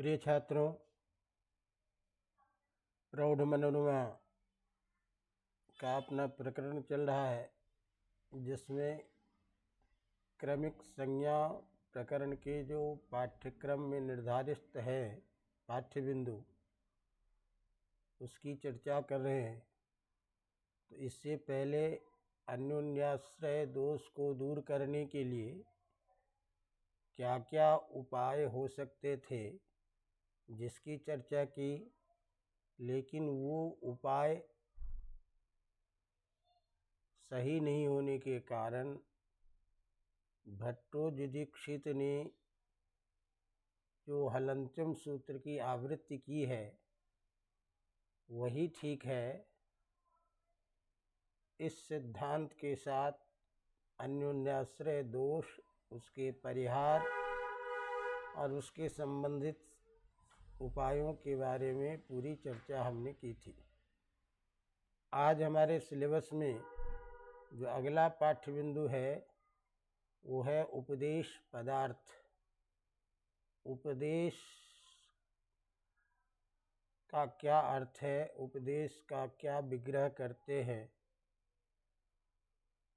प्रिय छात्रों, प्रौढ़ मनोरमा का अपना प्रकरण चल रहा है, जिसमें क्रमिक संज्ञा प्रकरण के जो पाठ्यक्रम में निर्धारित है पाठ्य बिंदु, उसकी चर्चा कर रहे हैं। तो इससे पहले अन्योन्याश्रय दोष को दूर करने के लिए क्या क्या उपाय हो सकते थे, जिसकी चर्चा की। लेकिन वो उपाय सही नहीं होने के कारण भट्टोजीदीक्षित ने जो हलंत्यम सूत्र की आवृत्ति की है वही ठीक है। इस सिद्धांत के साथ अन्योन्याश्रय दोष, उसके परिहार और उसके संबंधित उपायों के बारे में पूरी चर्चा हमने की थी। आज हमारे सिलेबस में जो अगला पाठ्य बिंदु है वो है उपदेश पदार्थ। उपदेश का क्या अर्थ है, उपदेश का क्या विग्रह करते हैं,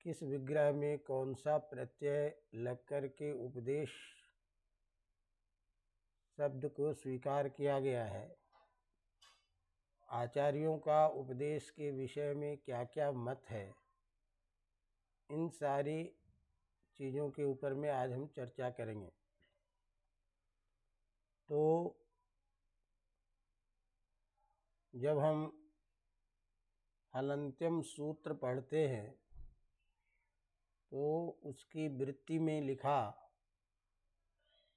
किस विग्रह में कौन सा प्रत्यय लग कर के उपदेश शब्द को स्वीकार किया गया है, आचार्यों का उपदेश के विषय में क्या क्या मत है, इन सारी चीज़ों के ऊपर में आज हम चर्चा करेंगे। तो जब हम हलंत्यम सूत्र पढ़ते हैं तो उसकी वृत्ति में लिखा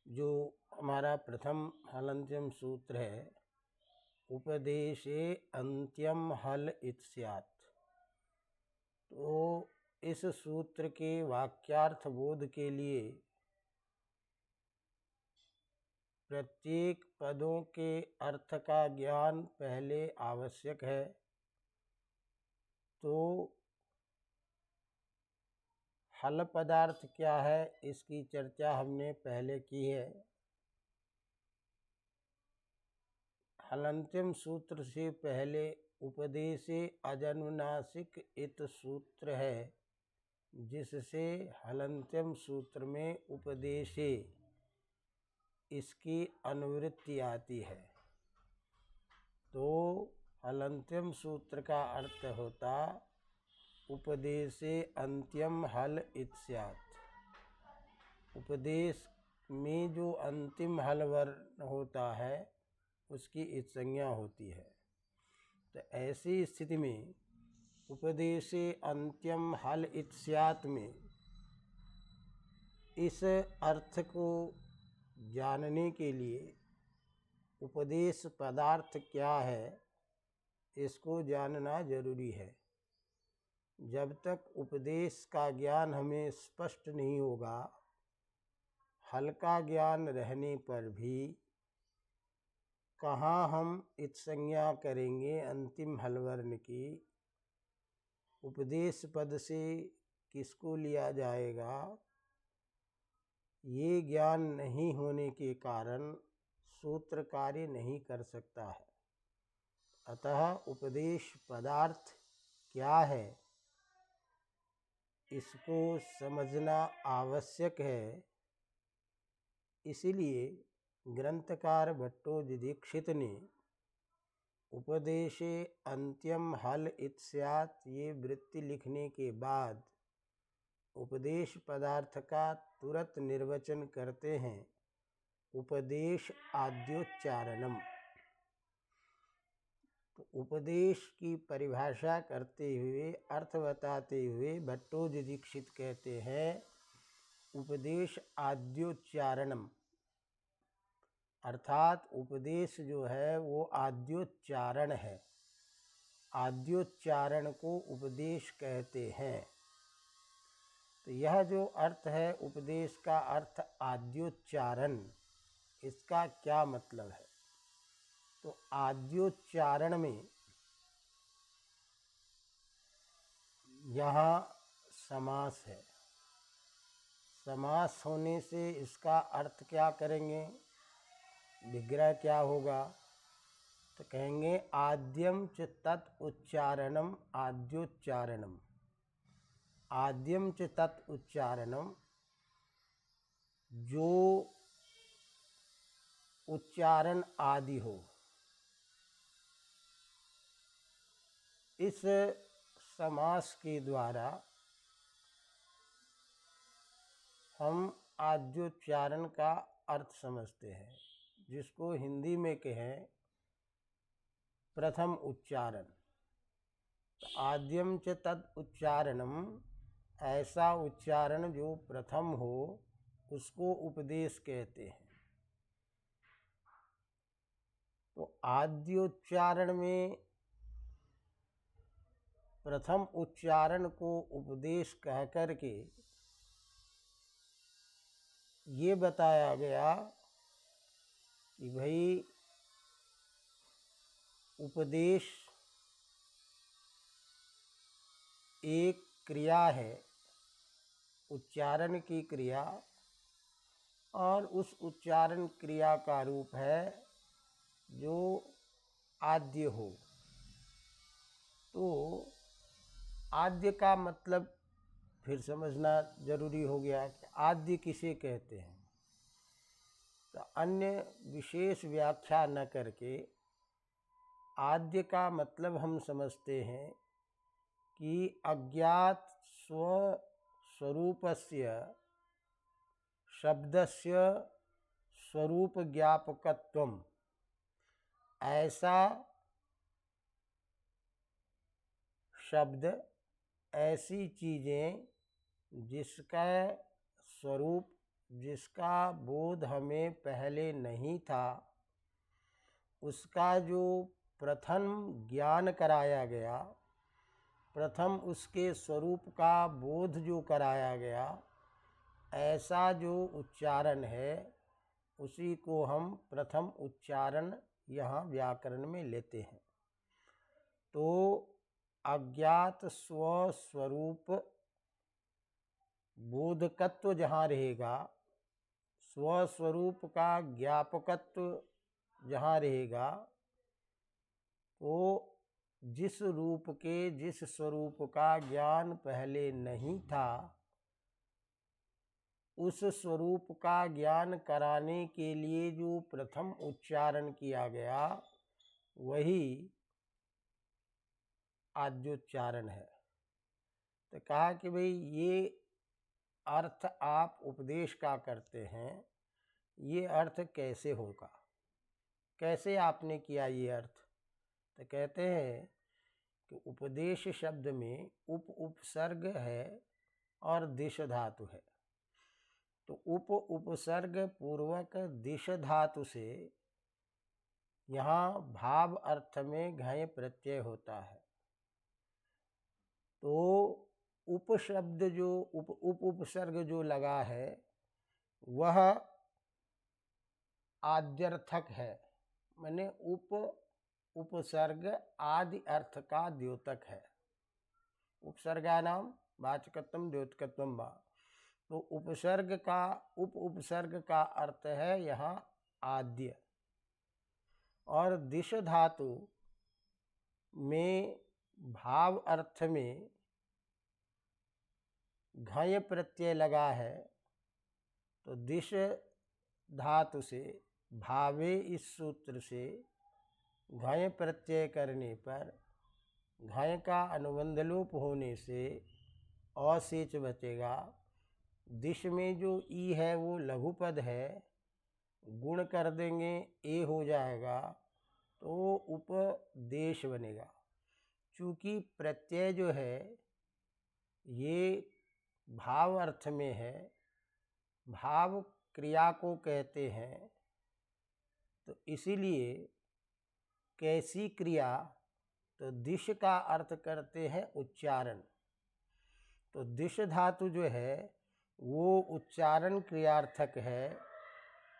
जो हमारा प्रथम हलंत्यम सूत्र है, उपदेशे अंत्यम हल इत स्यात्। तो इस सूत्र के वाक्यार्थ बोध के लिए प्रत्येक पदों के अर्थ का ज्ञान पहले आवश्यक है। तो हल पदार्थ क्या है, इसकी चर्चा हमने पहले की है। हलंत्यम सूत्र से पहले उपदेशे अजन्मनासिक इत सूत्र है, जिससे हलंत्यम सूत्र में उपदेशे इसकी अनुवृत्ति आती है। तो हलंत्यम सूत्र का अर्थ होता उपदेशे अंत्यम हल इत स्यात्। उपदेश में जो अंतिम हल वर्ण होता है उसकी इत संज्ञा होती है। तो ऐसी स्थिति में उपदेशे अंत्यम हल इत स्यात् में इस अर्थ को जानने के लिए उपदेश पदार्थ क्या है, इसको जानना जरूरी है। जब तक उपदेश का ज्ञान हमें स्पष्ट नहीं होगा, हल्का ज्ञान रहने पर भी कहाँ हम इत संज्ञा करेंगे अंतिम हल वर्ण की, उपदेश पद से किसको लिया जाएगा, ये ज्ञान नहीं होने के कारण सूत्र कार्य नहीं कर सकता है। अतः उपदेश पदार्थ क्या है, इसको समझना आवश्यक है। इसीलिए ग्रंथकार भट्टोजीदीक्षित ने उपदेशे अंत्यम हल इत स्यात् ये वृत्ति लिखने के बाद उपदेश पदार्थ का तुरंत निर्वचन करते हैं, उपदेश आद्योच्चारणम। तो उपदेश की परिभाषा करते हुए, अर्थ बताते हुए भट्टोजीदीक्षित कहते हैं उपदेश आद्योच्चारणम, अर्थात उपदेश जो है वो आद्योच्चारण है। आद्योच्चारण को उपदेश कहते हैं। तो यह जो अर्थ है उपदेश का अर्थ आद्योच्चारण, इसका क्या मतलब है? तो आद्योच्चारण में यहाँ समास है। समास होने से इसका अर्थ क्या करेंगे? विग्रह क्या होगा? तो कहेंगे आद्यम च तत् उच्चारणम आद्योच्चारणम। आद्यम च तत् उच्चारणम, जो उच्चारण आदि हो। इस समास के द्वारा हम आद्योच्चारण का अर्थ समझते हैं, जिसको हिंदी में कहें प्रथम उच्चारण। तो आद्यम च तत् उच्चारणम, ऐसा उच्चारण जो प्रथम हो उसको उपदेश कहते हैं। तो आद्योच्चारण में प्रथम उच्चारण को उपदेश कह करके ये बताया गया कि भाई उपदेश एक क्रिया है, उच्चारण की क्रिया, और उस उच्चारण क्रिया का रूप है जो आद्य हो। तो आद्य का मतलब फिर समझना जरूरी हो गया कि आद्य किसे कहते हैं। तो अन्य विशेष व्याख्या न करके आद्य का मतलब हम समझते हैं कि अज्ञात स्वरूपस्य शब्दस्य स्वरूप ज्ञापकत्वम। ऐसा शब्द, ऐसी चीज़ें जिसका स्वरूप, जिसका बोध हमें पहले नहीं था, उसका जो प्रथम ज्ञान कराया गया, प्रथम उसके स्वरूप का बोध जो कराया गया, ऐसा जो उच्चारण है उसी को हम प्रथम उच्चारण यहाँ व्याकरण में लेते हैं। तो अज्ञात स्वस्वरूप बोधकत्व जहाँ रहेगा, स्वस्वरूप का ज्ञापकत्व जहाँ रहेगा, तो जिस रूप के, जिस स्वरूप का ज्ञान पहले नहीं था, उस स्वरूप का ज्ञान कराने के लिए जो प्रथम उच्चारण किया गया वही आद्योच्चारण है। तो कहा कि भाई ये अर्थ आप उपदेश का करते हैं, ये अर्थ कैसे होगा, कैसे आपने किया ये अर्थ? तो कहते हैं कि उपदेश शब्द में उपसर्ग है और दिश धातु है। तो उपसर्ग पूर्वक दिश धातु से यहाँ भाव अर्थ में घय प्रत्यय होता है। तो उपशब्द जो उपसर्ग जो लगा है वह आद्यर्थक है, माने उपसर्ग आदि अर्थ का द्योतक है। उपसर्गानाम वाचकत्वम द्योतकत्वम वा। तो उपसर्ग का उपसर्ग का अर्थ है यहाँ आद्य। और दिश धातु में भाव अर्थ में घय प्रत्यय लगा है। तो दिश धातु से भावे, इस सूत्र से घय प्रत्यय करने पर घय का अनुबंध लोप होने से अशेष बचेगा। दिश में जो ई है वो लघु पद है, गुण कर देंगे ए हो जाएगा, तो उपदेश बनेगा। चूँकि प्रत्यय जो है ये भाव अर्थ में है, भाव क्रिया को कहते हैं, तो इसीलिए कैसी क्रिया? तो दिश का अर्थ करते हैं उच्चारण। तो दिश धातु जो है वो उच्चारण क्रियार्थक है,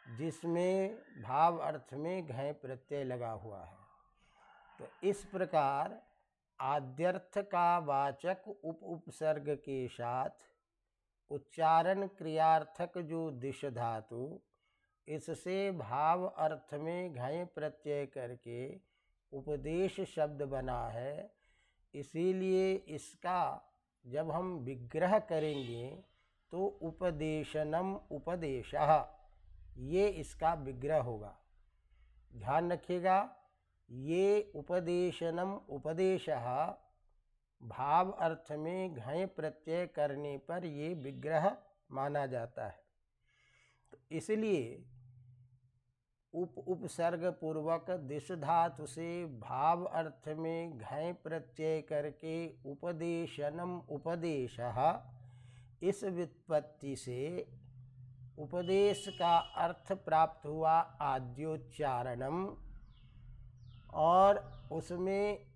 जिसमें भाव अर्थ में घय प्रत्यय लगा हुआ है। तो इस प्रकार आद्यर्थ का वाचक उपसर्ग के साथ उच्चारण क्रियार्थक जो दिश धातु इससे भाव अर्थ में घय प्रत्यय करके उपदेश शब्द बना है। इसीलिए इसका जब हम विग्रह करेंगे तो उपदेशनम उपदेशः, ये इसका विग्रह होगा। ध्यान रखिएगा, ये उपदेशनम उपदेशः भाव अर्थ में घय प्रत्यय करने पर ये विग्रह माना जाता है। तो इसलिए उपसर्ग पूर्वक दिश धातु से भाव अर्थ में घय प्रत्यय करके उपदेशनम उपदेशः, इस व्युत्पत्ति से उपदेश का अर्थ प्राप्त हुआ आद्योच्चारणम, और उसमें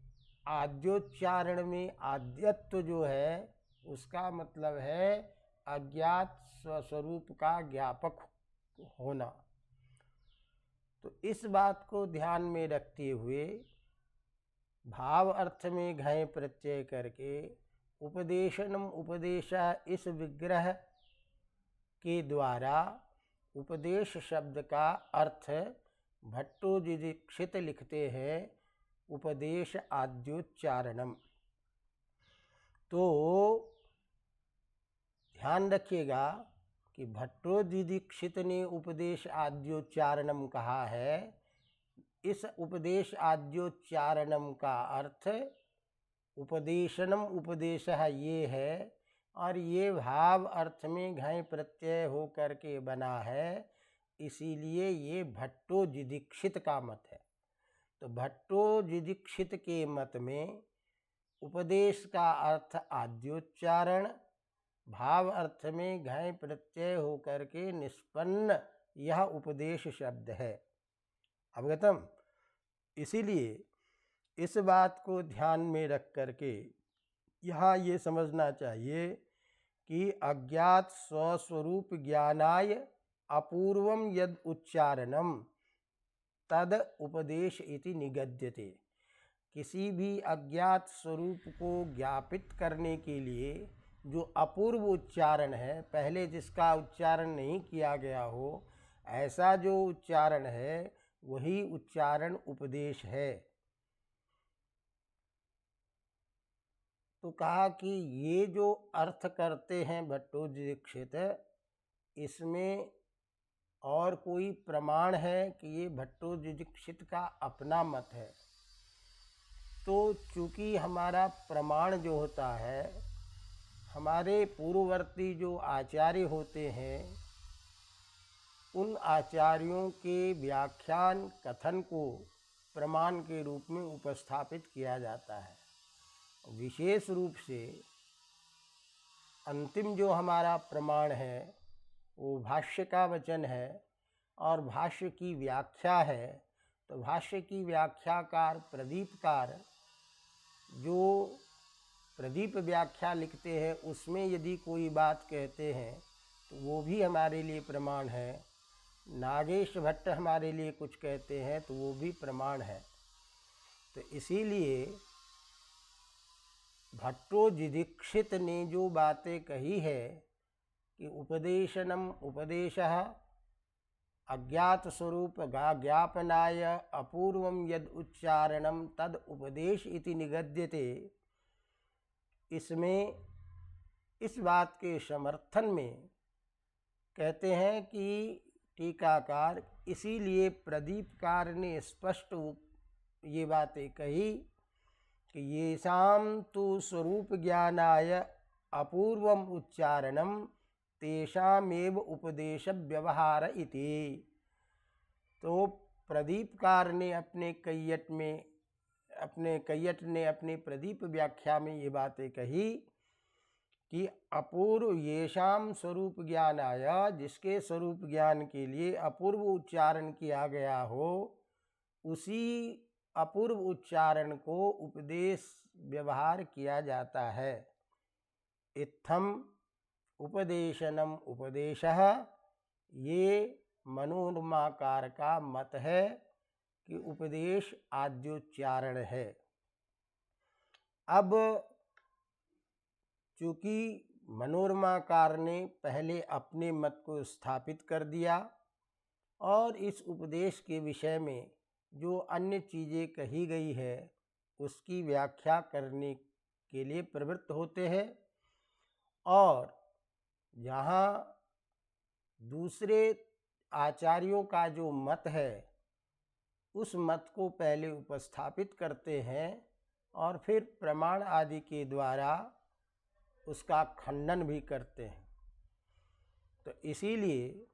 आद्योच्चारण में आद्यत्व जो है उसका मतलब है अज्ञात स्वस्वरूप का ज्ञापक होना। तो इस बात को ध्यान में रखते हुए भाव अर्थ में घय प्रत्यय करके उपदेशनम उपदेशः, इस विग्रह के द्वारा उपदेश शब्द का अर्थ भट्टोजी दीक्षित लिखते हैं उपदेश आद्योच्चारणम। तो ध्यान रखिएगा कि भट्टोजी दीक्षित ने उपदेश आद्योच्चारणम कहा है। इस उपदेश आद्योच्चारणम का अर्थ उपदेशनम उपदेशः ये है, और ये भाव अर्थ में घय प्रत्यय हो करके बना है, इसीलिए ये भट्टोजी दीक्षित का मत है। तो भट्टोजी दीक्षित के मत में उपदेश का अर्थ आद्योच्चारण, भाव अर्थ में घय प्रत्यय हो करके निष्पन्न यह उपदेश शब्द है। अवगतम? इसीलिए इस बात को ध्यान में रख करके यहाँ ये समझना चाहिए कि अज्ञात स्वस्वरूप ज्ञानाय अपूर्वम यद उच्चारणम तद उपदेश इति निगद्यते। किसी भी अज्ञात स्वरूप को ज्ञापित करने के लिए जो अपूर्व उच्चारण है, पहले जिसका उच्चारण नहीं किया गया हो, ऐसा जो उच्चारण है वही उच्चारण उपदेश है। तो कहा कि ये जो अर्थ करते हैं भट्टोजी दीक्षित, इसमें और कोई प्रमाण है कि ये भट्टोजी दीक्षित का अपना मत है? तो चूँकि हमारा प्रमाण जो होता है, हमारे पूर्ववर्ती जो आचार्य होते हैं, उन आचार्यों के व्याख्यान कथन को प्रमाण के रूप में उपस्थापित किया जाता है। विशेष रूप से अंतिम जो हमारा प्रमाण है वो भाष्य का वचन है और भाष्य की व्याख्या है। तो भाष्य की व्याख्याकार प्रदीपकार जो प्रदीप व्याख्या लिखते हैं, उसमें यदि कोई बात कहते हैं तो वो भी हमारे लिए प्रमाण है। नागेश भट्ट हमारे लिए कुछ कहते हैं तो वो भी प्रमाण है। तो इसीलिए भट्टोजी दीक्षित ने जो बातें कही है कि उपदेशनम उपदेशः अज्ञात स्वरूप ज्ञापनाय अपूर्वम यद उच्चारणम तद उपदेश इति निगद्यते, इसमें इस बात के समर्थन में कहते हैं कि टीकाकार, इसीलिए प्रदीपकार ने स्पष्ट ये बातें कही कि येषां तु स्वरूप ज्ञानाय अपूर्वम उच्चारणम तेषामेव उपदेश व्यवहार इति। तो प्रदीपकार ने अपने कैयट ने अपने प्रदीप व्याख्या में ये बातें कही कि अपूर्व येषां स्वरूप ज्ञानाय, जिसके स्वरूप ज्ञान के लिए अपूर्व उच्चारण किया गया हो, उसी अपूर्व उच्चारण को उपदेश व्यवहार किया जाता है। इत्थम उपदेशनम उपदेशः, ये मनोरमाकार का मत है कि उपदेश आद्योच्चारण है। अब चूँकि मनोरमाकार ने पहले अपने मत को स्थापित कर दिया और इस उपदेश के विषय में जो अन्य चीज़ें कही गई है उसकी व्याख्या करने के लिए प्रवृत्त होते हैं। और जहाँ दूसरे आचार्यों का जो मत है उस मत को पहले उपस्थापित करते हैं और फिर प्रमाण आदि के द्वारा उसका खंडन भी करते हैं। तो इसीलिए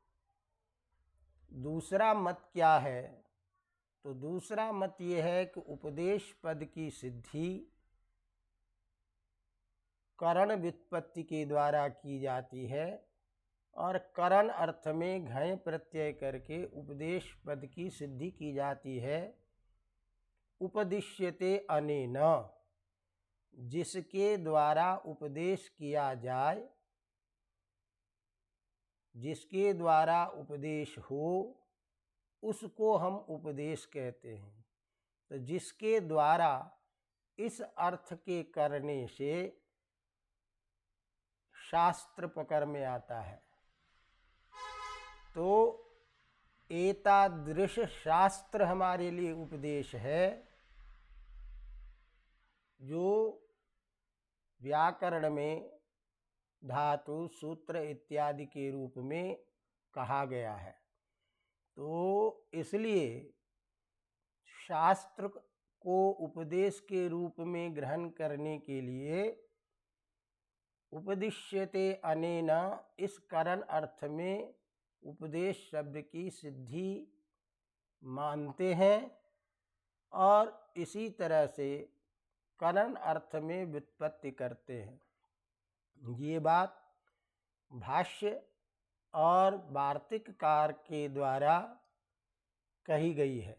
दूसरा मत क्या है? तो दूसरा मत ये है कि उपदेश पद की सिद्धि करण व्युत्पत्ति के द्वारा की जाती है और करण अर्थ में घय प्रत्यय करके उपदेश पद की सिद्धि की जाती है। उपदिश्यते अनेन, जिसके द्वारा उपदेश किया जाए, जिसके द्वारा उपदेश हो उसको हम उपदेश कहते हैं। तो जिसके द्वारा इस अर्थ के करने से शास्त्र पकड़ में आता है। तो एतादृश शास्त्र हमारे लिए उपदेश है जो व्याकरण में धातु सूत्र इत्यादि के रूप में कहा गया है। तो इसलिए शास्त्र को उपदेश के रूप में ग्रहण करने के लिए उपदिश्यते अनेन इस करण अर्थ में उपदेश शब्द की सिद्धि मानते हैं और इसी तरह से करण अर्थ में व्युत्पत्ति करते हैं। ये बात भाष्य और वार्तिककार के द्वारा कही गई है।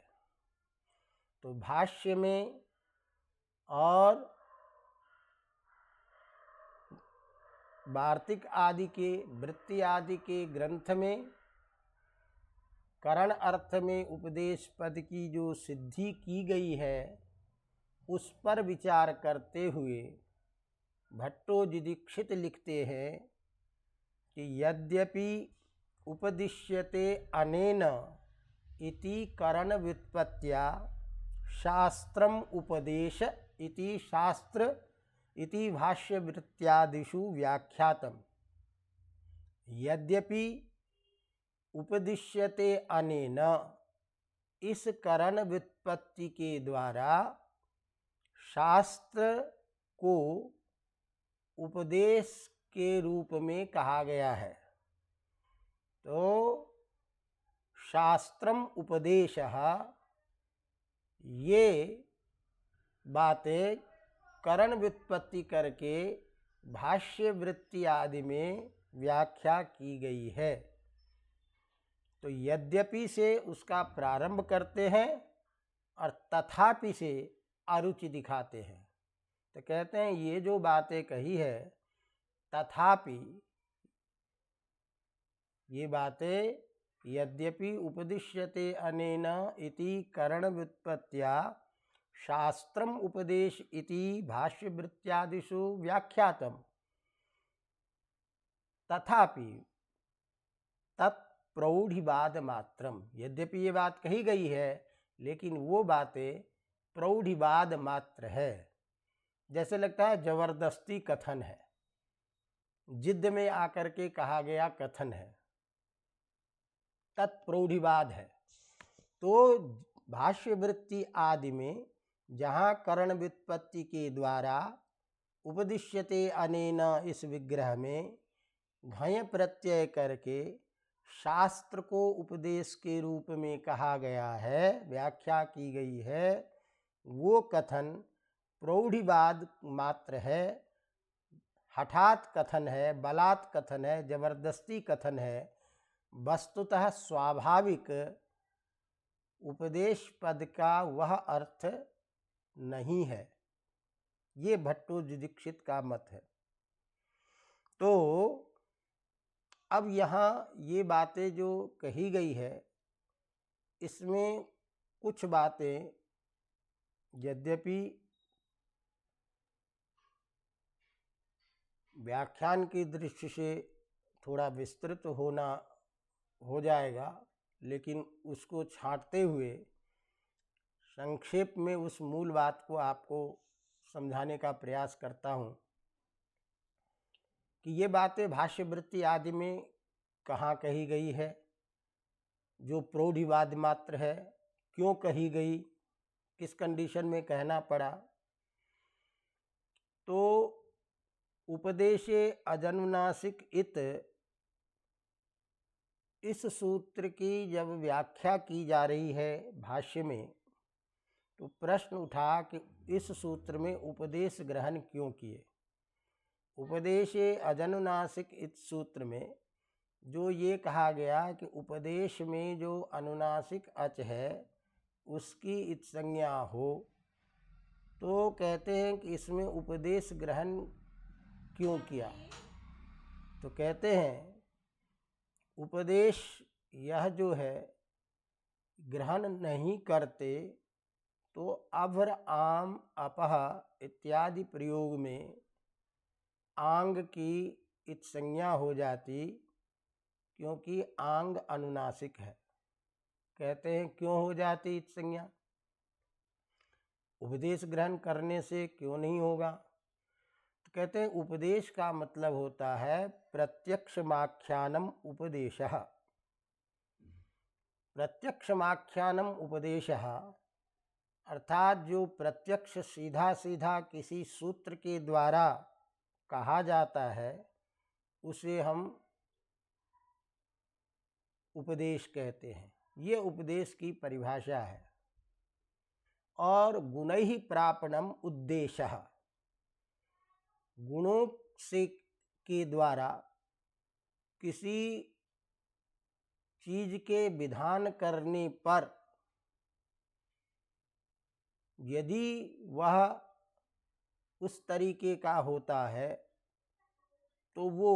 तो भाष्य में और वार्तिक आदि के वृत्ति आदि के ग्रंथ में करण अर्थ में उपदेश पद की जो सिद्धि की गई है उस पर विचार करते हुए भट्टोजीदीक्षित लिखते हैं कि यद्यपि उपदिश्यते अनेन इति करण व्युत्पत्त्या शास्त्रम उपदेश इति शास्त्र इति भाष्य वृत्त्यादिषु व्याख्यातम्। यद्यपि उपदिश्यते अनेन इस करण व्युत्पत्ति के द्वारा शास्त्र को उपदेश के रूप में कहा गया है। तो शास्त्रम उपदेशः, ये बातें करण व्युत्पत्ति करके भाष्य वृत्ति आदि में व्याख्या की गई है। तो यद्यपि से उसका प्रारंभ करते हैं और तथापि से अरुचि दिखाते हैं। तो कहते हैं ये जो बातें कही है तथापि, ये बातें यद्यपि उपदिश्यते अनेन इति करण व्युत्पत्त्या शास्त्रम उपदेश इति भाष्य वृत्त्यादिषु व्याख्यातम्, तथापि तत्प्रौढ़िवाद मात्रम। यद्यपि ये बात कही गई है लेकिन वो बातें प्रौढ़िवाद मात्र है। जैसे लगता है जबरदस्ती कथन है, जिद में आकर के कहा गया कथन है, तत्प्रौढ़िवाद है। तो भाष्य वृत्ति आदि में जहाँ करण व्युत्पत्ति के द्वारा उपदिश्यते अनेन इस विग्रह में घय प्रत्यय करके शास्त्र को उपदेश के रूप में कहा गया है, व्याख्या की गई है, वो कथन प्रौढ़िवाद मात्र है, हठात कथन है, बलात् कथन है, जबरदस्ती कथन है। वस्तुतः स्वाभाविक उपदेश पद का वह अर्थ नहीं है। ये भट्टोजीदीक्षित का मत है। तो अब यहाँ ये बातें जो कही गई है इसमें कुछ बातें यद्यपि व्याख्यान की दृष्टि से थोड़ा विस्तृत हो जाएगा, लेकिन उसको छांटते हुए संक्षेप में उस मूल बात को आपको समझाने का प्रयास करता हूँ कि ये बातें भाष्यवृत्ति आदि में कहाँ कही गई है, जो प्रौढ़िवाद मात्र है, क्यों कही गई, किस कंडीशन में कहना पड़ा। तो उपदेशे अजन्मनासिक इस सूत्र की जब व्याख्या की जा रही है भाष्य में, तो प्रश्न उठा कि इस सूत्र में उपदेश ग्रहण क्यों किए। उपदेशे अजनुनासिक इस सूत्र में जो ये कहा गया कि उपदेश में जो अनुनासिक अच है उसकी इत संज्ञा हो, तो कहते हैं कि इसमें उपदेश ग्रहण क्यों किया। तो कहते हैं उपदेश यह जो है ग्रहण नहीं करते तो अभ्र आम अपह इत्यादि प्रयोग में आंग की इत संज्ञा हो जाती, क्योंकि आंग अनुनासिक है। कहते हैं क्यों हो जाती इत संज्ञा, उपदेश ग्रहण करने से क्यों नहीं होगा। तो कहते हैं उपदेश का मतलब होता है प्रत्यक्षमाख्यानम उपदेशः। प्रत्यक्षमाख्यानम उपदेशः अर्थात जो प्रत्यक्ष सीधा सीधा किसी सूत्र के द्वारा कहा जाता है उसे हम उपदेश कहते हैं। ये उपदेश की परिभाषा है। और गुणैः प्रापणम उद्देश्यः, गुणों से के द्वारा किसी चीज के विधान करने पर यदि वह उस तरीके का होता है तो वो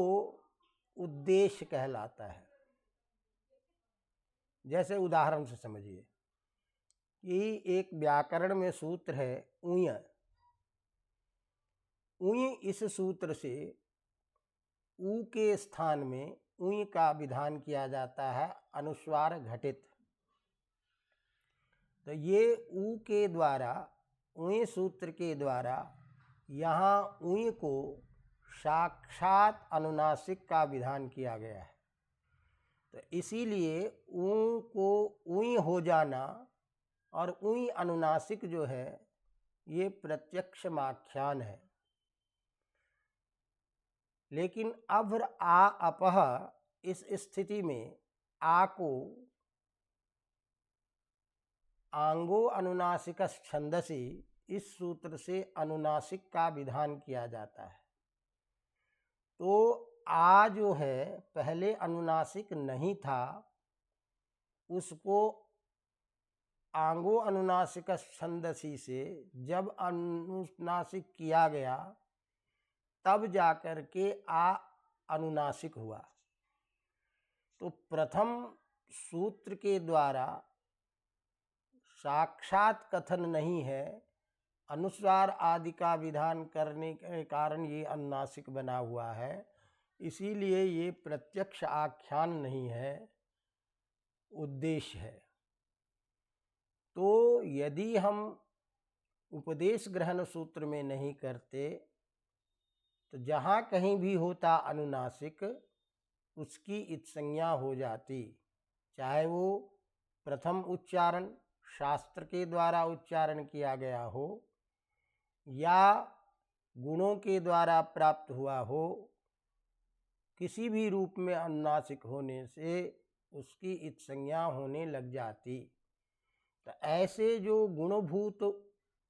उद्देश्य कहलाता है। जैसे उदाहरण से समझिए कि एक व्याकरण में सूत्र है ऊय। ऊय इस सूत्र से ऊ के स्थान में ऊय का विधान किया जाता है अनुस्वार घटित। तो ये ऊ के द्वारा, ऊय सूत्र के द्वारा यहाँ ऊय को साक्षात अनुनासिक का विधान किया गया है। तो इसीलिए ऊ को ऊई हो जाना और ऊई अनुनासिक जो है ये प्रत्यक्ष माख्यान है। लेकिन अभ्र आ अपह इस स्थिति में आ को आंगो अनुनासिक छंदसी इस सूत्र से अनुनासिक का विधान किया जाता है। तो आ जो है पहले अनुनासिक नहीं था, उसको आंगो अनुनासिक छंदसी से जब अनुनासिक किया गया तब जाकर के आ अनुनासिक हुआ। तो प्रथम सूत्र के द्वारा साक्षात कथन नहीं है, अनुस्वार आदि का विधान करने के कारण ये अनुनासिक बना हुआ है। इसीलिए ये प्रत्यक्ष आख्यान नहीं है, उद्देश्य है। तो यदि हम उपदेश ग्रहण सूत्र में नहीं करते तो जहाँ कहीं भी होता अनुनासिक उसकी इत संज्ञा हो जाती, चाहे वो प्रथम उच्चारण शास्त्र के द्वारा उच्चारण किया गया हो या गुणों के द्वारा प्राप्त हुआ हो। किसी भी रूप में अनुनासिक होने से उसकी इत संज्ञा होने लग जाती। तो ऐसे जो गुणभूत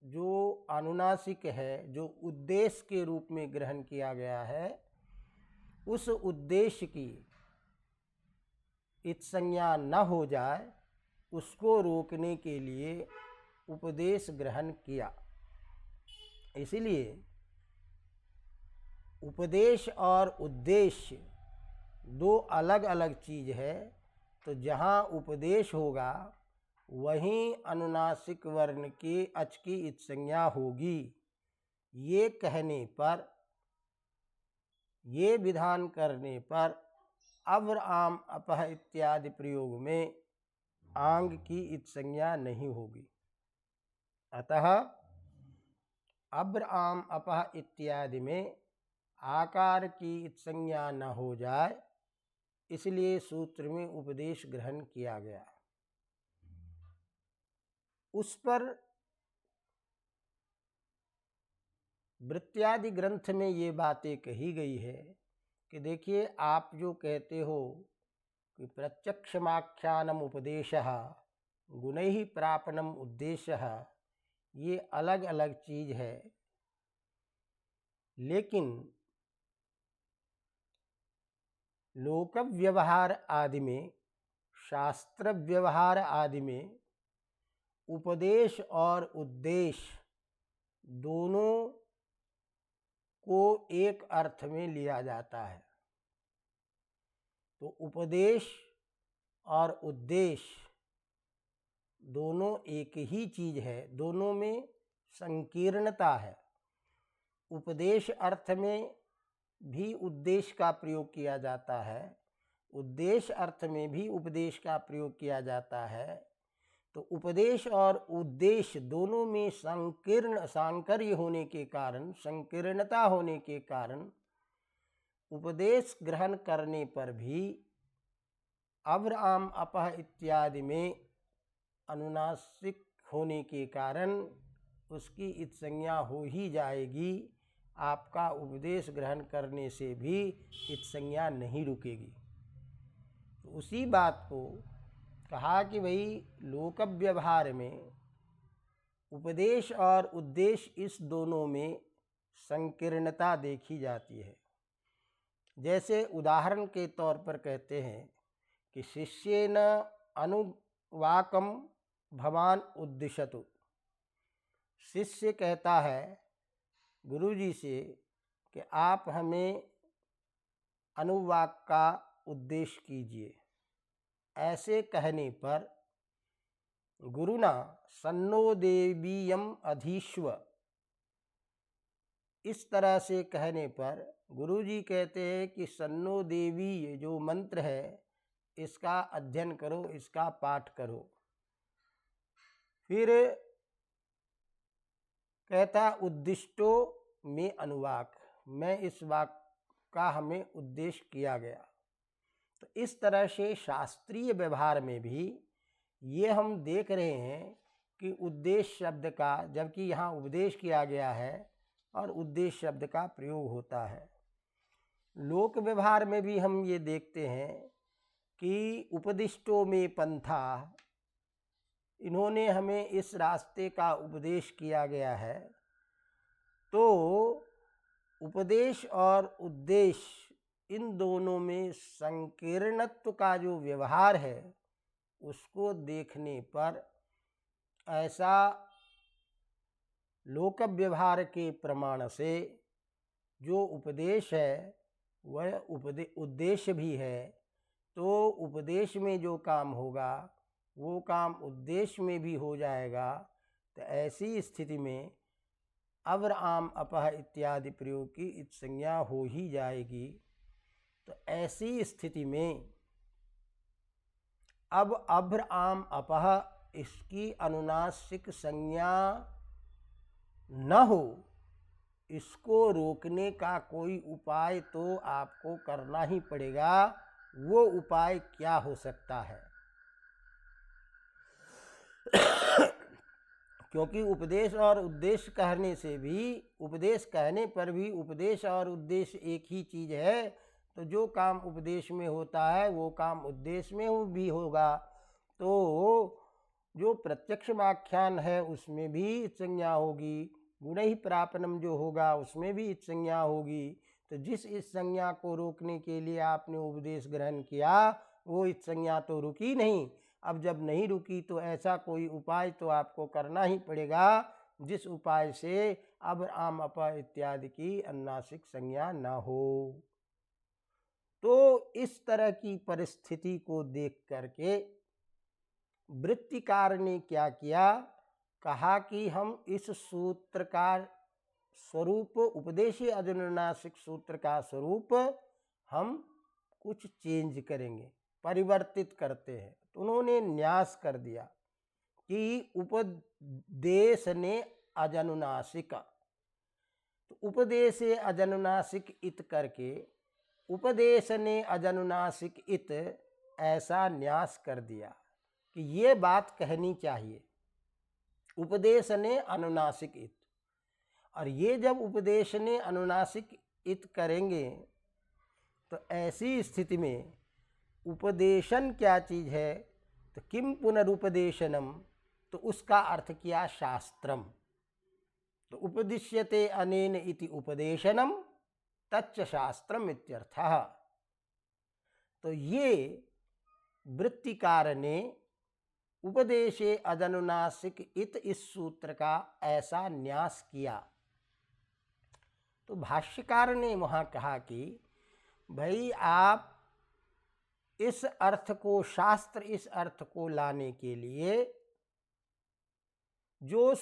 जो अनुनासिक है, जो उद्देश्य के रूप में ग्रहण किया गया है, उस उद्देश्य की इत संज्ञा न हो जाए उसको रोकने के लिए उपदेश ग्रहण किया। इसलिए उपदेश और उद्देश्य दो अलग अलग चीज है। तो जहाँ उपदेश होगा वहीं अनुनासिक वर्ण के अच की इत संज्ञा होगी। ये कहने पर, ये विधान करने पर अभ्र आम अपह इत्यादि प्रयोग में आंग की इत संज्ञा नहीं होगी। अतः अब्र आम अपह इत्यादि में आकार की इत संज्ञा न हो जाए, इसलिए सूत्र में उपदेश ग्रहण किया गया। उस पर वृत्त्यादि ग्रंथ में ये बातें कही गई है कि देखिए, आप जो कहते हो कि प्रत्यक्षमाख्यानम उपदेशः गुणैः प्रापणम उद्देश्यः, ये अलग अलग चीज है, लेकिन लोक व्यवहार आदि में, शास्त्र व्यवहार आदि में उपदेश और उद्देश्य दोनों को एक अर्थ में लिया जाता है। तो उपदेश और उद्देश्य दोनों एक ही चीज है, दोनों में संकीर्णता है। उपदेश अर्थ में भी उद्देश्य का प्रयोग किया जाता है, उद्देश्य अर्थ में भी उपदेश का प्रयोग किया जाता है। तो उपदेश और उद्देश्य दोनों में सांकर्य होने के कारण, संकीर्णता होने के कारण, उपदेश ग्रहण करने पर भी अब्र आम अपह इत्यादि में अनुनासिक होने के कारण उसकी इत संज्ञा हो ही जाएगी। आपका उपदेश ग्रहण करने से भी इत संज्ञा नहीं रुकेगी। तो उसी बात को कहा कि भाई लोक व्यवहार में उपदेश और उद्देश्य इस दोनों में संकीर्णता देखी जाती है। जैसे उदाहरण के तौर पर कहते हैं कि शिष्येन अनुवाकम भवान उद्दिशतु। शिष्य कहता है गुरुजी से कि आप हमें अनुवाक का उद्देश्य कीजिए। ऐसे कहने पर गुरुना सन्नो देवीयम अधीश्व, इस तरह से कहने पर गुरुजी कहते हैं कि सन्नो देवी, ये जो मंत्र है इसका अध्ययन करो, इसका पाठ करो। फिर कहता उद्दिष्टो में अनुवाक, मैं इस वाक का हमें उद्देश्य किया गया। तो इस तरह से शास्त्रीय व्यवहार में भी ये हम देख रहे हैं कि उद्देश्य शब्द का, जबकि यहाँ उपदेश किया गया है और उद्देश्य शब्द का प्रयोग होता है। लोक व्यवहार में भी हम ये देखते हैं कि उपदिष्टों में पंथा, इन्होंने हमें इस रास्ते का उपदेश किया गया है। तो उपदेश और उद्देश्य इन दोनों में संकीर्णत्व का जो व्यवहार है उसको देखने पर ऐसा लोक व्यवहार के प्रमाण से जो उपदेश है वह उद्देश्य भी है। तो उपदेश में जो काम होगा वो काम उद्देश्य में भी हो जाएगा। तो ऐसी स्थिति में अब्र आम अपह इत्यादि प्रयोग की इत संज्ञा हो ही जाएगी। तो ऐसी स्थिति में अब अब्र आम अपह इसकी अनुनासिक संज्ञा न हो, इसको रोकने का कोई उपाय तो आपको करना ही पड़ेगा। वो उपाय क्या हो सकता है? क्योंकि उपदेश और उद्देश्य कहने से भी, उपदेश कहने पर भी उपदेश और उद्देश्य एक ही चीज है। तो जो काम उपदेश में होता है वो काम उद्देश्य में भी होगा। तो जो प्रत्यक्ष आख्यान है उसमें भी इत संज्ञा होगी, गुणैः प्रापणम जो होगा उसमें भी इत संज्ञा होगी। तो जिस इस संज्ञा को रोकने के लिए आपने उपदेश ग्रहण किया वो इत संज्ञा तो रुकी नहीं। अब जब नहीं रुकी तो ऐसा कोई उपाय तो आपको करना ही पड़ेगा जिस उपाय से अब्र आम अपह इत्यादि की अनुनासिक संज्ञा न हो। तो इस तरह की परिस्थिति को देख करके वृत्तिकार ने क्या किया, कहा कि हम इस सूत्र का स्वरूप, उपदेशी अनुनासिक सूत्र का स्वरूप हम कुछ चेंज करेंगे, परिवर्तित करते हैं। तो उन्होंने न्यास कर दिया कि उपदेश ने अजनुनासिक, तो उपदेश अजनुनासिक इत करके उपदेश ने अजनुनासिक इत ऐसा न्यास कर दिया कि ये बात कहनी चाहिए, उपदेश ने अनुनासिक इत। और ये जब उपदेश ने अनुनासिक इत करेंगे तो ऐसी स्थिति में उपदेशन क्या चीज़ है, तो किम पुनरुपदेशनम, तो उसका अर्थ किया शास्त्रम। तो उपदिश्यते अनेन इति उपदेशनम तच्च शास्त्रम इत्यर्थः। तो ये वृत्तिकार ने उपदेशे अजनुनासिक इत इस सूत्र का ऐसा न्यास किया। तो भाष्यकार ने वहाँ कहा कि भाई आप इस अर्थ को, शास्त्र इस अर्थ को लाने के लिए जो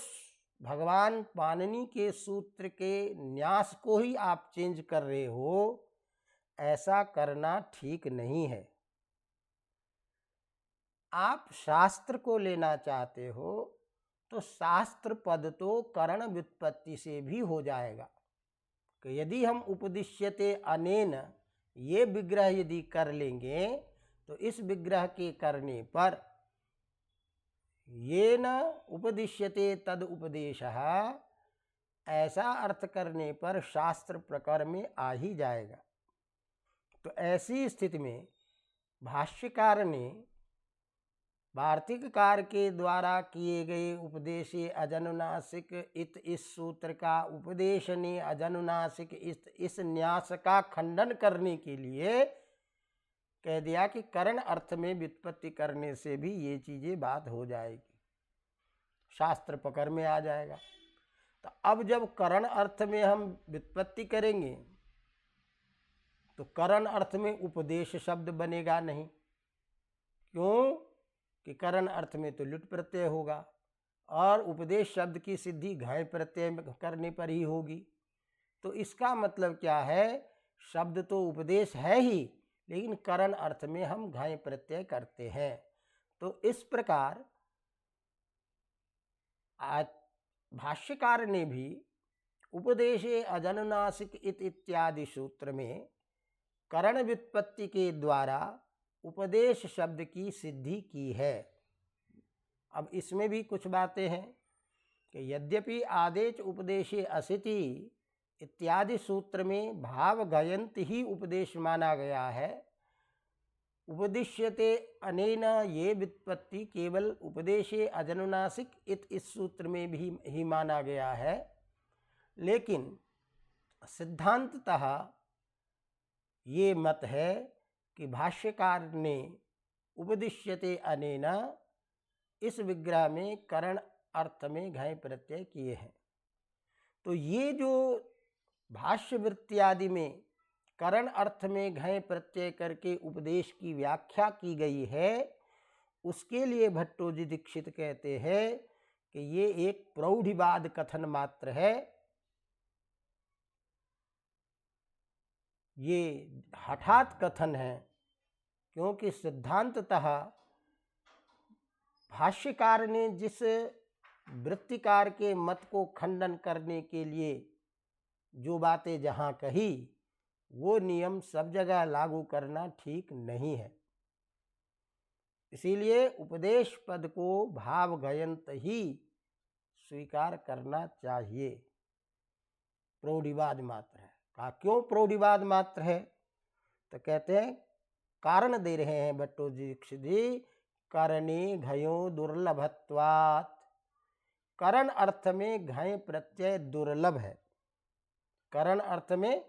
भगवान पाणिनि के सूत्र के न्यास को ही आप चेंज कर रहे हो, ऐसा करना ठीक नहीं है। आप शास्त्र को लेना चाहते हो तो शास्त्र पद तो करण व्युत्पत्ति से भी हो जाएगा कि यदि हम उपदिश्यते अनेन ये विग्रह यदि कर लेंगे तो इस विग्रह के करने पर ये न उपदिश्यते तद उपदेशः, ऐसा अर्थ करने पर शास्त्र प्रकर में आ ही जाएगा। तो ऐसी स्थिति में भाष्यकार ने वार्तिककार के द्वारा किए गए उपदेशे अजनुनासिक इत इस सूत्र का उपदेश ने अजनुनासिक इस न्यास का खंडन करने के लिए कह दिया कि करण अर्थ में व्युत्पत्ति करने से भी ये चीज़ें बात हो जाएगी, शास्त्र पकड़ में आ जाएगा। तो अब जब करण अर्थ में हम व्युत्पत्ति करेंगे तो करण अर्थ में उपदेश शब्द बनेगा नहीं। क्यों? कि करण अर्थ में तो लुट प्रत्यय होगा और उपदेश शब्द की सिद्धि घाय प्रत्यय करने पर ही होगी। तो इसका मतलब क्या है, शब्द तो उपदेश है ही, लेकिन करण अर्थ में हम घाय प्रत्यय करते हैं। तो इस प्रकार आज भाष्यकार ने भी उपदेशे अजनुनासिक इत्यादि सूत्र में करण व्युत्पत्ति के द्वारा उपदेश शब्द की सिद्धि की है। अब इसमें भी कुछ बातें हैं कि यद्यपि आदेश उपदेशे असिति इत्यादि सूत्र में भाव गयंत ही उपदेश माना गया है, उपदिश्यते अनेन ये व्युत्पत्ति केवल उपदेशे अजनुनासिक इस सूत्र में भी ही माना गया है। लेकिन सिद्धांततः ये मत है कि भाष्यकार ने उपदिश्यते अनेन इस विग्रह में करण अर्थ में घय प्रत्यय किए हैं। तो ये जो भाष्य वृत्ति आदि में करण अर्थ में घय प्रत्यय करके उपदेश की व्याख्या की गई है, उसके लिए भट्टोजी दीक्षित कहते हैं कि ये एक प्रौढ़िवाद कथन मात्र है, ये हठात कथन है। क्योंकि सिद्धांततः भाष्यकार ने जिस वृत्तिकार के मत को खंडन करने के लिए जो बातें जहाँ कही, वो नियम सब जगह लागू करना ठीक नहीं है। इसीलिए उपदेश पद को भाव गयंत ही स्वीकार करना चाहिए, प्रौढ़िवाद मात्र है। कहा क्यों प्रौढ़िवाद मात्र है? तो कहते हैं, कारण दे रहे हैं भट्टोजी दीक्षित जी, करणे घयो दुर्लभत्वात्, करण अर्थ में घय प्रत्यय दुर्लभ है। करण अर्थ में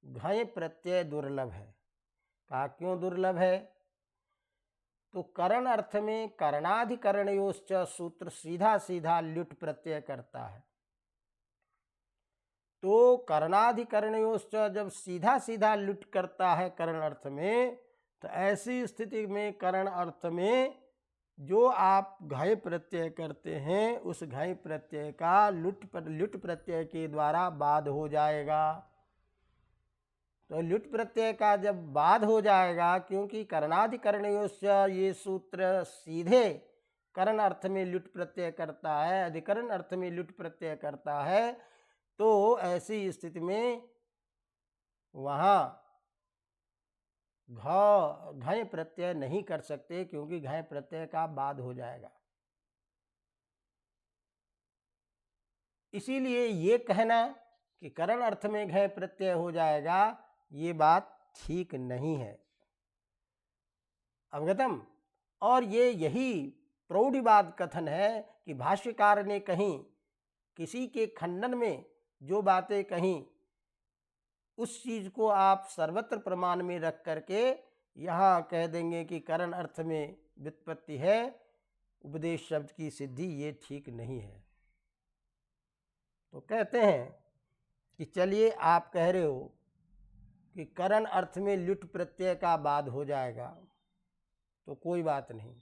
घय प्रत्यय दुर्लभ है। कहा क्यों दुर्लभ है? तो करण अर्थ में करणाधिकरणयोश्च सूत्र सीधा सीधा ल्युट प्रत्यय करता है। तो करणाधिकरणयोश्च जब सीधा सीधा ल्युट करता है करण अर्थ में, तो ऐसी स्थिति में करण अर्थ में जो आप घय प्रत्यय करते हैं, उस घय प्रत्यय का लुट प्रत्यय के द्वारा बाध हो जाएगा। तो लुट प्रत्यय का जब बाध हो जाएगा, क्योंकि करणाधिकरणयोश्च ये सूत्र सीधे करण अर्थ में लुट प्रत्यय करता है, अधिकरण अर्थ में लुट प्रत्यय करता है, तो ऐसी स्थिति में वहाँ घय प्रत्यय नहीं कर सकते, क्योंकि घय प्रत्यय का बाध हो जाएगा। इसीलिए ये कहना कि करण अर्थ में घय प्रत्यय हो जाएगा, ये बात ठीक नहीं है। अवगतम। और यही प्रौढ़िवाद कथन है कि भाष्यकार ने कहीं किसी के खंडन में जो बातें कहीं, उस चीज को आप सर्वत्र प्रमाण में रख करके यहाँ कह देंगे कि करण अर्थ में व्युत्पत्ति है, उपदेश शब्द की सिद्धि, ये ठीक नहीं है। तो कहते हैं कि चलिए, आप कह रहे हो कि करण अर्थ में लुट प्रत्यय का बाध हो जाएगा, तो कोई बात नहीं,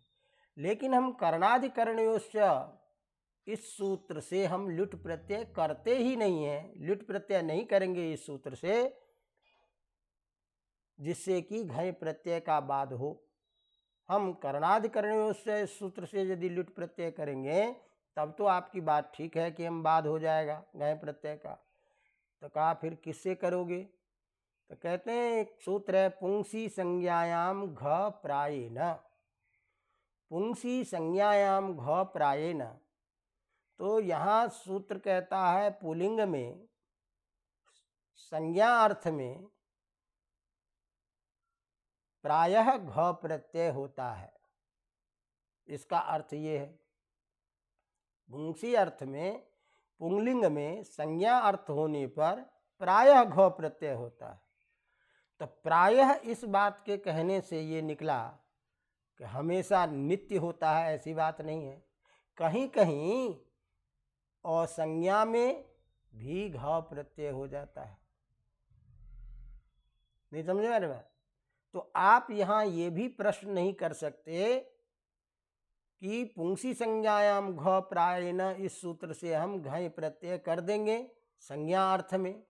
लेकिन हम करणाधिकरणयोश्च इस सूत्र से हम लुट प्रत्यय करते ही नहीं हैं। लुट प्रत्यय नहीं करेंगे इस सूत्र से, जिससे कि घय प्रत्यय का बाध हो। हम करणाधिकरणयोश्च इस सूत्र से यदि लुट प्रत्यय करेंगे, तब तो आपकी बात ठीक है कि हम बाध हो जाएगा घय प्रत्यय का। तो कहा फिर किससे करोगे? तो कहते हैं एक सूत्र है, पुंसी संज्ञायाम घ प्रायेण। पुंसी संज्ञायाम घ प्रायेण, तो यहाँ सूत्र कहता है पुल्लिंग में संज्ञा अर्थ में प्रायः घ प्रत्यय होता है। इसका अर्थ ये है, पुंसी अर्थ में पुंलिंग में संज्ञा अर्थ होने पर प्रायः घ प्रत्यय होता है। तो प्रायः इस बात के कहने से ये निकला कि हमेशा नित्य होता है, ऐसी बात नहीं है। कहीं कहीं और संज्ञा में भी घ प्रत्यय हो जाता है। नहीं समझे मेरे बात? तो आप यहाँ ये भी प्रश्न नहीं कर सकते कि पुंसी संज्ञायाम घ प्रायेण, इस सूत्र से हम घय प्रत्यय कर देंगे संज्ञा अर्थ में।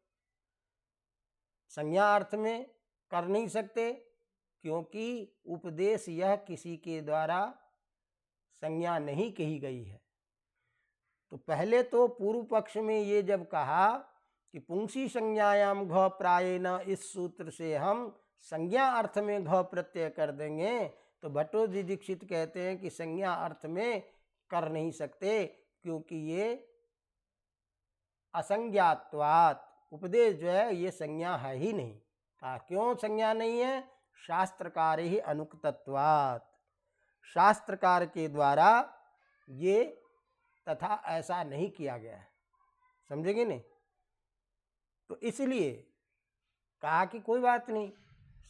संज्ञा अर्थ में कर नहीं सकते, क्योंकि उपदेश यह किसी के द्वारा संज्ञा नहीं कही गई है। तो पहले तो पूर्व पक्ष में ये जब कहा कि पुंसी संज्ञायाम घ प्रायेण, इस सूत्र से हम संज्ञा अर्थ में घ प्रत्यय कर देंगे, तो भट्टोजी दीक्षित कहते हैं कि संज्ञा अर्थ में कर नहीं सकते, क्योंकि ये असंज्ञात्वात्, उपदेश जो है ये संज्ञा है ही नहीं। कहा क्यों संज्ञा नहीं है? शास्त्रकार ही अनुक्तत्वात्, शास्त्रकार के द्वारा ये तथा ऐसा नहीं किया गया है। समझेंगे नहीं? तो इसलिए कहा कि कोई बात नहीं,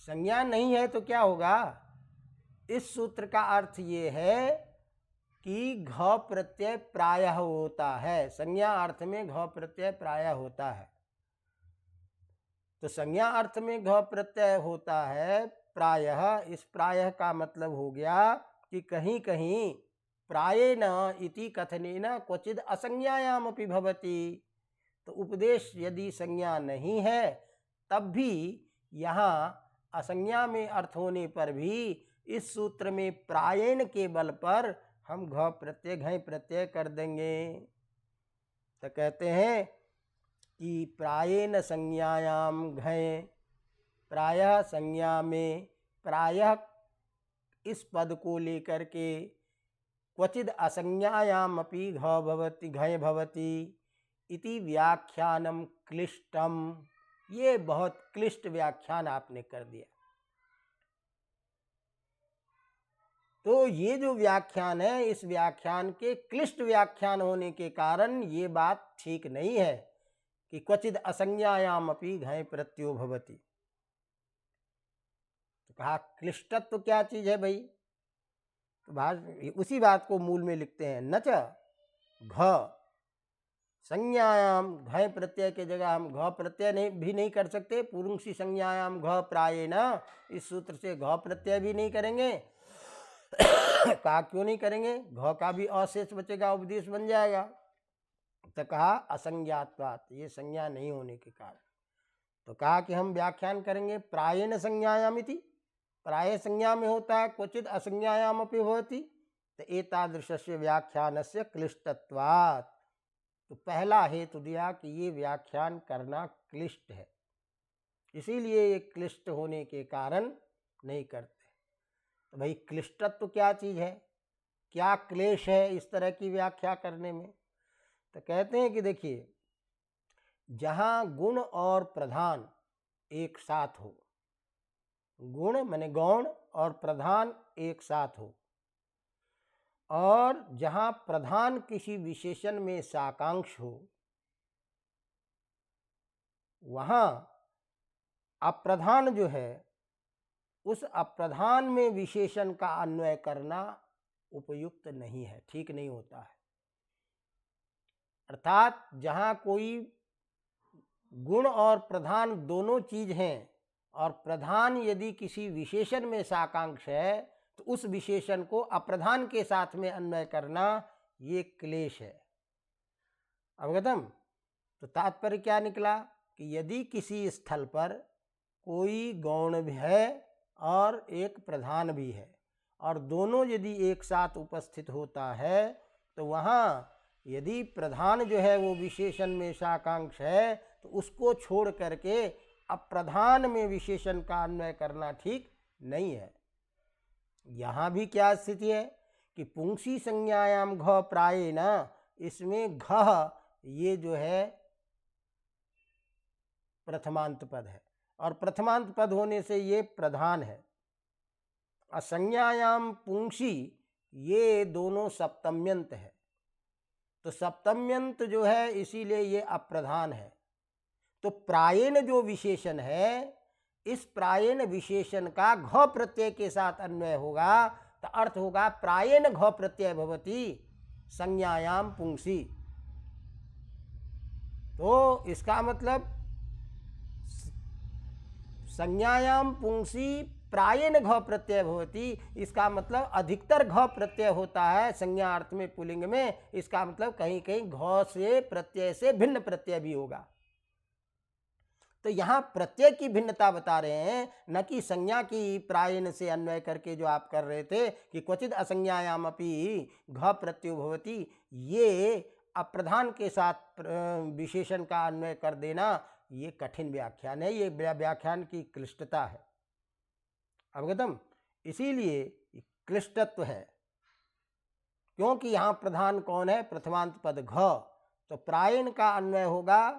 संज्ञा नहीं है तो क्या होगा? इस सूत्र का अर्थ ये है कि घ प्रत्यय प्रायः होता है, संज्ञा अर्थ में घ प्रत्यय प्रायः होता है। तो संज्ञा अर्थ में घ प्रत्यय होता है प्रायः। इस प्रायः का मतलब हो गया कि कहीं कहीं प्रायेण इति कथनेन क्वचिद असंज्ञायाम अपि भवति। तो उपदेश यदि संज्ञा नहीं है, तब भी यहाँ असंज्ञा में अर्थ होने पर भी इस सूत्र में प्रायेण के बल पर हम घ प्रत्यय घय प्रत्यय कर देंगे। तो कहते हैं कि प्रायेण संज्ञायाम घय, प्रायः संज्ञा में प्रायः इस पद को लेकर के क्वचिद असंज्ञायाम अपि घ भवति घय भवति इति व्याख्यानम क्लिष्टम। ये बहुत क्लिष्ट व्याख्यान आपने कर दिया। तो ये जो व्याख्यान है, इस व्याख्यान के क्लिष्ट व्याख्यान होने के कारण ये बात ठीक नहीं है कि क्वचिद असंज्ञायाम अपि घय प्रत्यो भवति। तो कहा क्लिष्टत्व क्या चीज है भाई? तो उसी बात को मूल में लिखते हैं, न च घ संज्ञायाम, घय प्रत्यय के जगह हम घ प्रत्यय भी नहीं कर सकते। पुरुषी संज्ञायाम घ प्रायेण, इस सूत्र से घ प्रत्यय भी नहीं करेंगे। कहा क्यों नहीं करेंगे? घ का भी अशेष बचेगा, उपदेश बन जाएगा। तो कहा असंज्ञात्वात्, ये संज्ञा नहीं होने के कारण। तो कहा कि हम व्याख्यान करेंगे प्रायेण संज्ञायाम इति, प्राय संज्ञा में होता है, क्वचित असंज्ञायाम अपि भवति। तो एतादृशस्य व्याख्यानस्य क्लिष्टत्वात्, तो पहला हेतु दिया कि ये व्याख्यान करना क्लिष्ट है, इसीलिए ये क्लिष्ट होने के कारण नहीं करते। तो भाई क्लिष्टत्व क्या चीज़ है, क्या क्लेश है इस तरह की व्याख्या करने में? तो कहते हैं कि देखिए, जहाँ गुण और प्रधान एक साथ हो, गुण माने गौण और प्रधान एक साथ हो, और जहाँ प्रधान किसी विशेषण में साकांक्ष हो, वहाँ अप्रधान जो है उस अप्रधान में विशेषण का अन्वय करना उपयुक्त नहीं है, ठीक नहीं होता है। अर्थात जहाँ कोई गुण और प्रधान दोनों चीज हैं, और प्रधान यदि किसी विशेषण में साकांक्ष है, तो उस विशेषण को अप्रधान के साथ में अन्वय करना ये क्लेश है। अवगतम? तो तात्पर्य क्या निकला कि यदि किसी स्थल पर कोई गौण भी है और एक प्रधान भी है, और दोनों यदि एक साथ उपस्थित होता है, तो वहाँ यदि प्रधान जो है वो विशेषण में साकांक्ष है, तो उसको छोड़ करके अप्रधान में विशेषण का अन्वय करना ठीक नहीं है। यहाँ भी क्या स्थिति है कि पुंसी संज्ञायाम घ प्रायेण, इसमें घ ये जो है प्रथमांत पद है, और प्रथमांत पद होने से ये प्रधान है। असंज्ञायाम पुंसी ये दोनों सप्तम्यंत है, तो सप्तम्यंत जो है इसीलिए ये अप्रधान है। तो प्रायेण जो विशेषण है, इस प्रायेण विशेषण का घ प्रत्यय के साथ अन्वय होगा, तो अर्थ होगा प्रायेण घ प्रत्यय भवति संज्ञायाम पुंसी। तो इसका मतलब संज्ञायाम पुंसी प्रायेण घ प्रत्यय भवति, इसका मतलब अधिकतर घ प्रत्यय होता है संज्ञा अर्थ में पुल्लिंग में। इसका मतलब कहीं कहीं घ से प्रत्यय से भिन्न प्रत्यय भी होगा। तो यहाँ प्रत्यय की भिन्नता बता रहे हैं, न कि संज्ञा की प्रायेण से अन्वय करके जो आप कर रहे थे कि क्वचित असंज्ञायाम अपि घ प्रत्ययो भवति, ये अप्रधान के साथ विशेषण का अन्वय कर देना ये कठिन व्याख्यान है, ये व्याख्यान की क्लिष्टता है। अवगतम? इसीलिए क्लिष्टत्व है, क्योंकि यहाँ प्रधान कौन है? प्रथमांत पद घ। तो प्रायेण का अन्वय होगा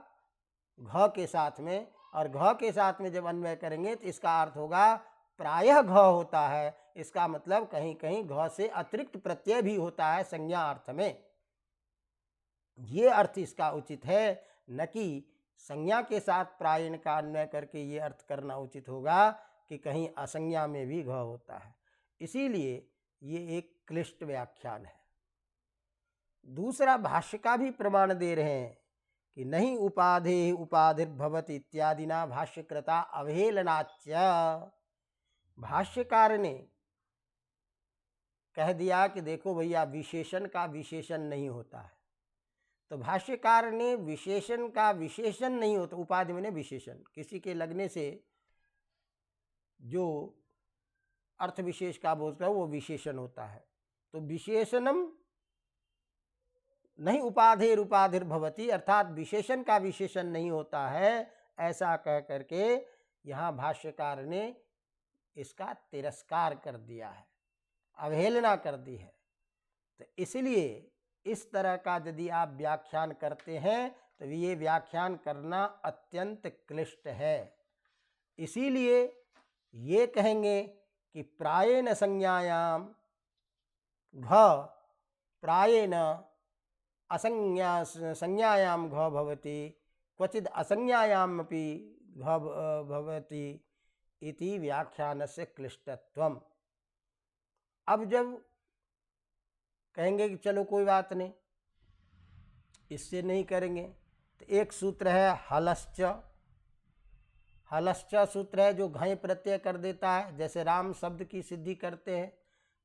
घ के साथ में, और घ के साथ में जब अन्वय करेंगे तो इसका अर्थ होगा प्रायः घ होता है। इसका मतलब कहीं कहीं घ से अतिरिक्त प्रत्यय भी होता है संज्ञा अर्थ में। ये अर्थ इसका उचित है, न कि संज्ञा के साथ प्रायेण का अन्वय करके ये अर्थ करना उचित होगा कि कहीं असंज्ञा में भी घ होता है। इसीलिए ये एक क्लिष्ट व्याख्यान है। दूसरा भाष्य का भी प्रमाण दे रहे हैं कि नहीं उपाधे उपाधिर्भवति इत्यादिना भाष्यकृता अवहेलनाच्च। भाष्यकार ने कह दिया कि देखो भैया, विशेषण का विशेषण नहीं होता है। तो भाष्यकार ने विशेषण का विशेषण नहीं होता, उपाधि में विशेषण, किसी के लगने से जो अर्थ विशेष का बोधता है वो विशेषण होता है। तो विशेषणम नहीं उपाधिर उपाधिर्भवति, अर्थात विशेषण का विशेषण नहीं होता है, ऐसा कह करके यहाँ भाष्यकार ने इसका तिरस्कार कर दिया है, अवहेलना कर दी है। तो इसलिए इस तरह का यदि आप व्याख्यान करते हैं तो ये व्याख्यान करना अत्यंत क्लिष्ट है। इसीलिए ये कहेंगे कि प्रायेण संज्ञायाम घ प्रायेण संज्ञायाम घ भवति, क्वचिद असंज्ञायाम अपि घ भवति इति व्याख्यानस्य क्लिष्टत्वम्। अब जब कहेंगे कि चलो कोई बात नहीं, इससे नहीं करेंगे, तो एक सूत्र है हलश्च। हलश्च सूत्र है जो घय प्रत्यय कर देता है। जैसे राम शब्द की सिद्धि करते हैं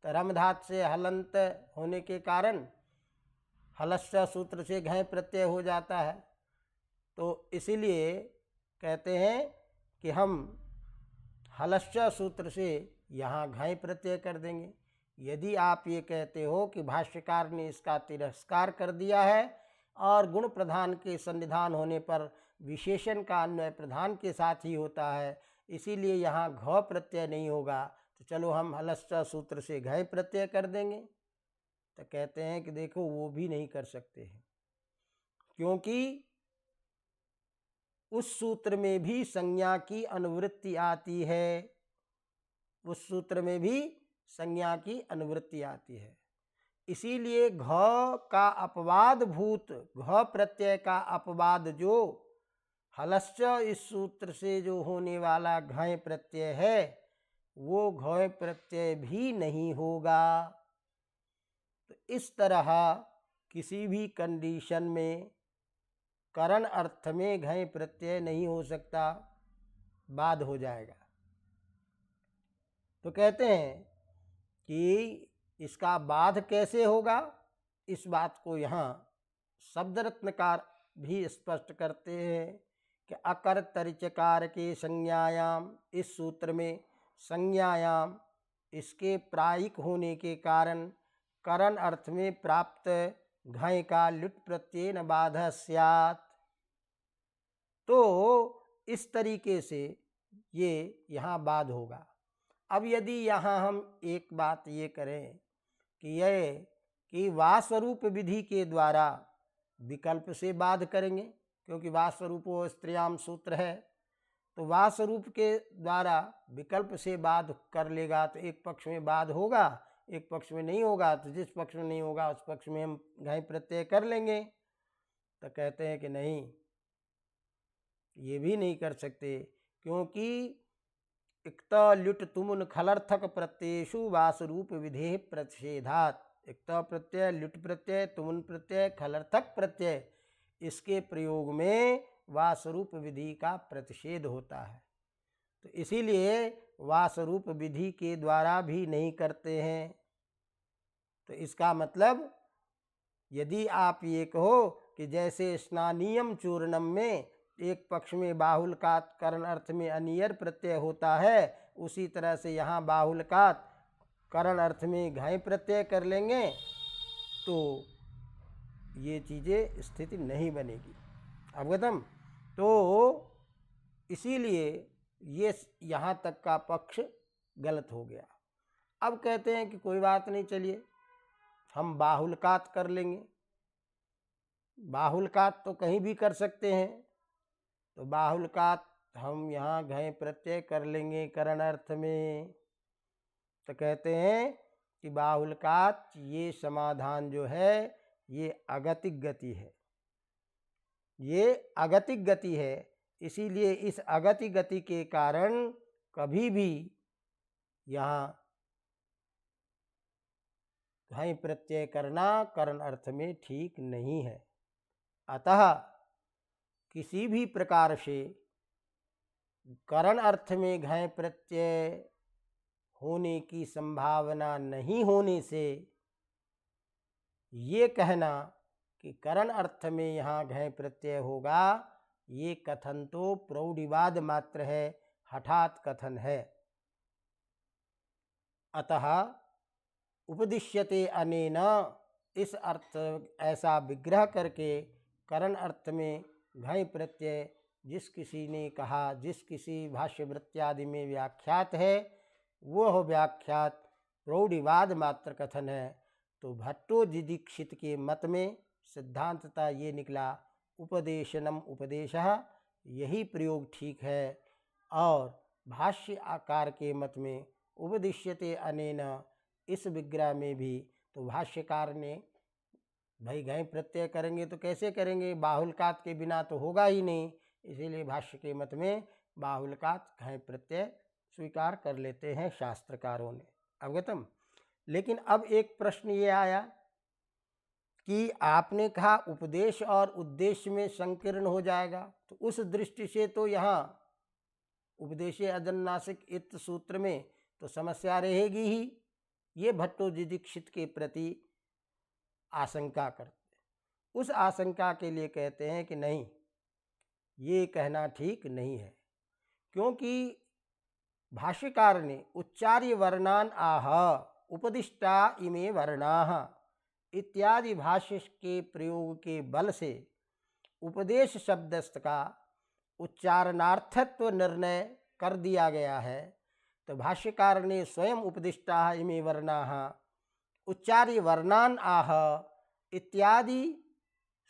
तो रम धात से हलंत होने के कारण हलश्च सूत्र से घय प्रत्यय हो जाता है। तो इसीलिए कहते हैं कि हम हलश्च सूत्र से यहाँ घाय प्रत्यय कर देंगे। यदि आप ये कहते हो कि भाष्यकार ने इसका तिरस्कार कर दिया है और गुण प्रधान के सन्निधान होने पर विशेषण का अन्वय प्रधान के साथ ही होता है, इसीलिए यहाँ घ प्रत्यय नहीं होगा, तो चलो हम हलश्च सूत्र से घय प्रत्यय कर देंगे। तो कहते हैं कि देखो वो भी नहीं कर सकते हैं, क्योंकि उस सूत्र में भी संज्ञा की अनुवृत्ति आती है, उस सूत्र में भी संज्ञा की अनुवृत्ति आती है। इसीलिए घ का अपवाद भूत घ प्रत्यय का अपवाद जो हलश्च इस सूत्र से जो होने वाला घय प्रत्यय है, वो घय प्रत्यय भी नहीं होगा। तो इस तरह किसी भी कंडीशन में करण अर्थ में घय प्रत्यय नहीं हो सकता, बाध हो जाएगा। तो कहते हैं कि इसका बाध कैसे होगा, इस बात को यहाँ शब्द रत्नकार भी स्पष्ट करते हैं कि अकर तरिचकार के संज्ञायाम, इस सूत्र में संज्ञायाम इसके प्रायिक होने के कारण करण अर्थ में प्राप्त घय का लुट प्रत्यय न बाधा स्यात्। तो इस तरीके से ये यहाँ बाध होगा। अब यदि यहाँ हम एक बात ये करें कि वा स्वरूप विधि के द्वारा विकल्प से बाध करेंगे, क्योंकि वा स्वरूप वो स्त्रियाम सूत्र है, तो वा स्वरूप के द्वारा विकल्प से बाध कर लेगा तो एक पक्ष में बाध होगा, एक पक्ष में नहीं होगा। तो जिस पक्ष में नहीं होगा उस पक्ष में हम घय प्रत्यय कर लेंगे। तो कहते हैं कि नहीं, ये भी नहीं कर सकते, क्योंकि इक्त ल्युट तुमुन खलर्थक प्रत्ययेषु वासरूप विधेय प्रतिषेधात्। इक्त प्रत्यय, ल्युट प्रत्यय, तुमुन प्रत्यय, खलर्थक प्रत्यय, इसके प्रयोग में वासरूप विधि का प्रतिषेध होता है। तो इसीलिए वासरूप विधि के द्वारा भी नहीं करते हैं। तो इसका मतलब यदि आप ये कहो कि जैसे स्नानीयम चूर्णम में एक पक्ष में बाहुल्कात करण अर्थ में अनियर प्रत्यय होता है, उसी तरह से यहाँ बाहुल्कात करण अर्थ में घय प्रत्यय कर लेंगे तो ये चीज़ें स्थिति नहीं बनेगी। अवगतम? तो इसीलिए ये यहाँ तक का पक्ष गलत हो गया। अब कहते हैं कि कोई बात नहीं, चलिए हम बाहुल्कात कर लेंगे। बाहुल्कात तो कहीं भी कर सकते हैं, तो बाहुल्कात हम यहाँ घय प्रत्यय कर लेंगे करण अर्थ में। तो कहते हैं कि बाहुल्कात ये समाधान जो है ये अगतिक गति है, ये अगतिक गति है। इसीलिए इस अगतिक गति के कारण कभी भी यहाँ घय प्रत्यय करना करण अर्थ में ठीक नहीं है। अतः किसी भी प्रकार से करण अर्थ में घय प्रत्यय होने की संभावना नहीं होने से ये कहना कि करण अर्थ में यहाँ घय प्रत्यय होगा, ये कथन तो प्रौढ़िवाद मात्र है, हठात कथन है। अतः उपदिश्यते अनेन, इस अर्थ ऐसा विग्रह करके करण अर्थ में घय प्रत्यय जिस किसी ने कहा, जिस किसी भाष्यवृत्त्यादि में व्याख्यात है, वह व्याख्यात प्रौढ़िवाद मात्र कथन है। तो भट्टोजिदीक्षित के मत में सिद्धांतता ये निकला उपदेशनम उपदेशः, यही प्रयोग ठीक है। और भाष्य आकार के मत में उपदिश्यते अनेन, इस विग्रह में भी तो भाष्यकार ने भाई घय प्रत्यय करेंगे तो कैसे करेंगे, बाहुल्कात के बिना तो होगा ही नहीं, इसीलिए भाष्य के मत में बाहुल्कात घय प्रत्यय स्वीकार कर लेते हैं शास्त्रकारों ने। अवगतम? लेकिन अब एक प्रश्न ये आया कि आपने कहा उपदेश और उद्देश्य में संकीर्ण हो जाएगा, तो उस दृष्टि से तो यहाँ उपदेशे अजन्नासिक इत सूत्र में तो समस्या रहेगी ही। ये भट्टोजिदीक्षित के प्रति आशंका करते, उस आशंका के लिए कहते हैं कि नहीं, ये कहना ठीक नहीं है, क्योंकि भाष्यकार ने उच्चार्य वर्णान आह उपदिष्टा इमे वर्णाः इत्यादि भाष्य के प्रयोग के बल से उपदेश शब्दस्थ का उच्चारणार्थत्व निर्णय कर दिया गया है। तो भाष्यकार ने स्वयं उपदिष्टा इमे वर्णाः उच्चार्य वर्णान आह इत्यादि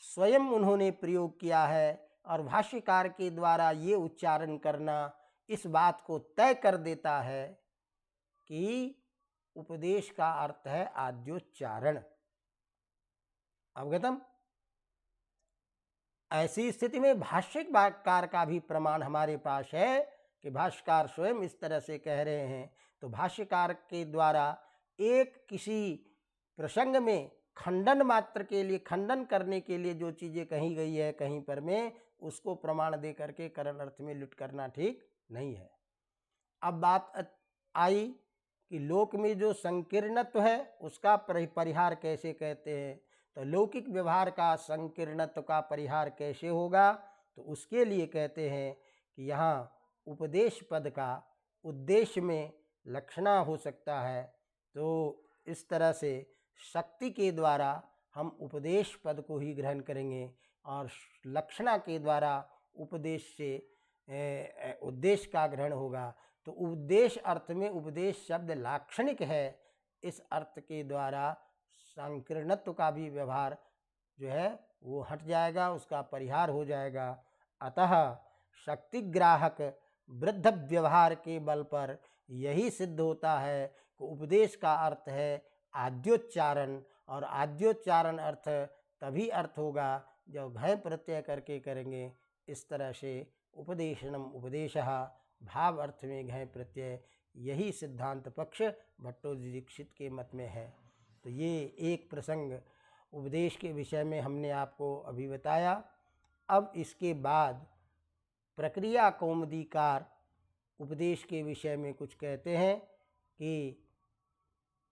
स्वयं उन्होंने प्रयोग किया है, और भाष्यकार के द्वारा ये उच्चारण करना इस बात को तय कर देता है कि उपदेश का अर्थ है आद्योच्चारण। अवगतम। ऐसी स्थिति में भाष्यकार का भी प्रमाण हमारे पास है कि भाष्यकार स्वयं इस तरह से कह रहे हैं। तो भाष्यकार के द्वारा एक किसी प्रसंग में खंडन मात्र के लिए, खंडन करने के लिए जो चीज़ें कही गई है कहीं पर में, उसको प्रमाण दे करके करण अर्थ में लुट करना ठीक नहीं है। अब बात आई कि लोक में जो संकीर्णत्व है उसका परिहार कैसे कहते हैं। तो लौकिक व्यवहार का संकीर्णत्व का परिहार कैसे होगा, तो उसके लिए कहते हैं कि यहाँ उपदेश पद का उद्देश्य में लक्षणा हो सकता है। तो इस तरह से शक्ति के द्वारा हम उपदेश पद को ही ग्रहण करेंगे, और लक्षणा के द्वारा उपदेश से उद्देश्य का ग्रहण होगा। तो उद्देश्य अर्थ में उपदेश शब्द लाक्षणिक है, इस अर्थ के द्वारा संकीर्णत्व का भी व्यवहार जो है वो हट जाएगा, उसका परिहार हो जाएगा। अतः शक्तिग्राहक वृद्ध व्यवहार के बल पर यही सिद्ध होता है कि उपदेश का अर्थ है आद्योच्चारण, और आद्योच्चारण अर्थ तभी अर्थ होगा जब घय प्रत्यय करके करेंगे। इस तरह से उपदेशनम उपदेशः भाव अर्थ में घय प्रत्यय, यही सिद्धांत पक्ष भट्टोजी दीक्षित के मत में है। तो ये एक प्रसंग उपदेश के विषय में हमने आपको अभी बताया। अब इसके बाद प्रक्रिया कौमुदीकार उपदेश के विषय में कुछ कहते हैं कि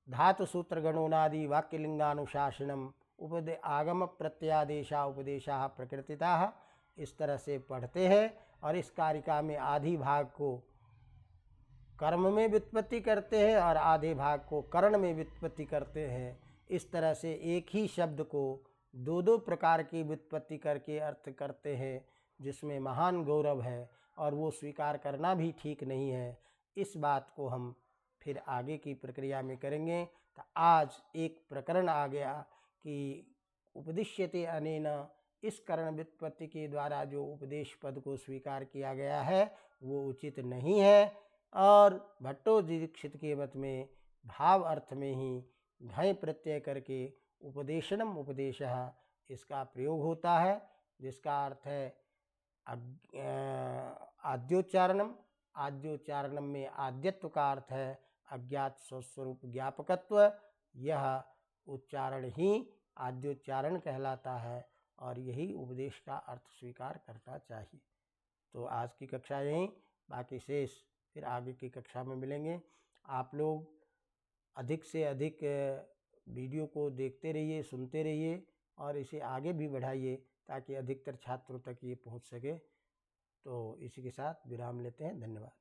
धातु सूत्र गणोनादि वाक्यलिंगानुशासनम आगम प्रत्यादेशा उपदेशा प्रकृतिता, इस तरह से पढ़ते हैं। और इस कारिका में आधी भाग को कर्म में व्युत्पत्ति करते हैं और आधे भाग को करण में व्युत्पत्ति करते हैं। इस तरह से एक ही शब्द को दो दो प्रकार की व्युत्पत्ति करके अर्थ करते हैं, जिसमें महान गौरव है, और वो स्वीकार करना भी ठीक नहीं है। इस बात को हम फिर आगे की प्रक्रिया में करेंगे। तो आज एक प्रकरण आ गया कि उपदिश्यते अनेन, इस करण व्युत्पत्ति के द्वारा जो उपदेश पद को स्वीकार किया गया है वो उचित नहीं है, और भट्टोजी दीक्षित के मत में भाव अर्थ में ही घय प्रत्यय करके उपदेशनम उपदेशः इसका प्रयोग होता है, जिसका अर्थ है आद्योच्चारणम। आद्योच्चारणम में आद्यत्व का अर्थ है अज्ञात स्वस्वरूप ज्ञापकत्व। यह उच्चारण ही आद्योच्चारण कहलाता है, और यही उपदेश का अर्थ स्वीकार करना चाहिए। तो आज की कक्षा यहीं, बाकी शेष फिर आगे की कक्षा में मिलेंगे। आप लोग अधिक से अधिक वीडियो को देखते रहिए, सुनते रहिए, और इसे आगे भी बढ़ाइए ताकि अधिकतर छात्रों तक ये पहुंच सके। तो इसी के साथ विराम लेते हैं। धन्यवाद।